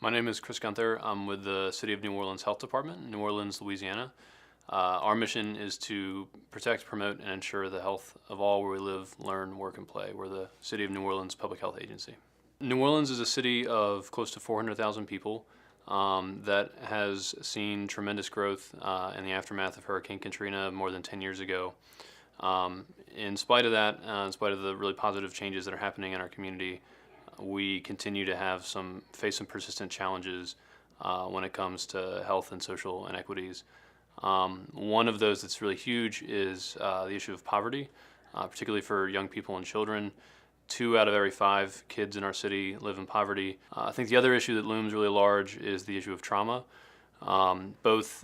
My name is Chris Gunther. I'm with the City of New Orleans Health Department, New Orleans, Louisiana. Our mission is to protect, promote, and ensure the health of all where we live, learn, work, and play. We're the City of New Orleans Public Health Agency. New Orleans is a city of close to 400,000 people that has seen tremendous growth in the aftermath of Hurricane Katrina more than 10 years ago. In spite of that, in spite of the really positive changes that are happening in our community, we continue to face some persistent challenges when it comes to health and social inequities. One of those that's really huge is the issue of poverty, particularly for young people and children. 2 out of every 5 kids in our city live in poverty. I think the other issue that looms really large is the issue of trauma, both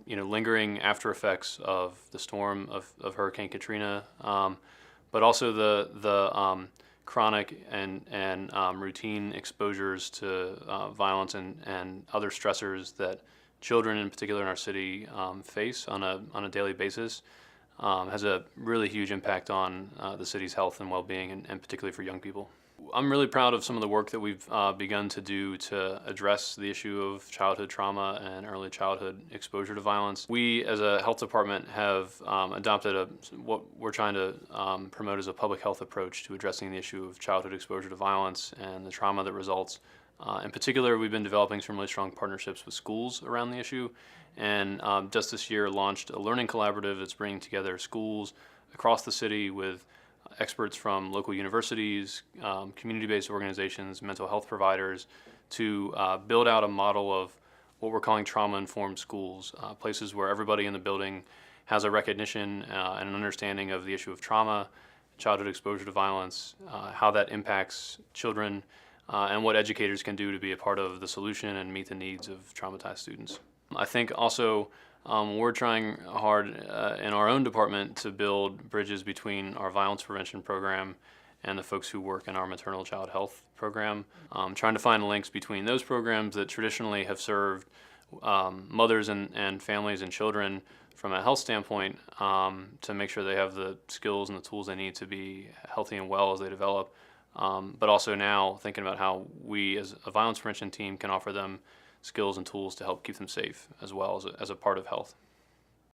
lingering after effects of the storm of Hurricane Katrina, but also the chronic and routine exposures to violence and other stressors that children in particular in our city face on a daily basis has a really huge impact on the city's health and well-being, and particularly for young people. I'm really proud of some of the work that we've begun to do to address the issue of childhood trauma and early childhood exposure to violence. We, as a health department, have adopted what we're trying to promote as a public health approach to addressing the issue of childhood exposure to violence and the trauma that results. In particular, we've been developing some really strong partnerships with schools around the issue, and just this year launched a learning collaborative that's bringing together schools across the city with experts from local universities, community-based organizations, mental health providers, to build out a model of what we're calling trauma-informed schools, places where everybody in the building has a recognition and an understanding of the issue of trauma, childhood exposure to violence, how that impacts children, and what educators can do to be a part of the solution and meet the needs of traumatized students. I think also we're trying hard in our own department to build bridges between our violence prevention program and the folks who work in our maternal child health program, trying to find links between those programs that traditionally have served mothers and families and children from a health standpoint to make sure they have the skills and the tools they need to be healthy and well as they develop, but also now thinking about how we as a violence prevention team can offer them skills and tools to help keep them safe as well as a part of health.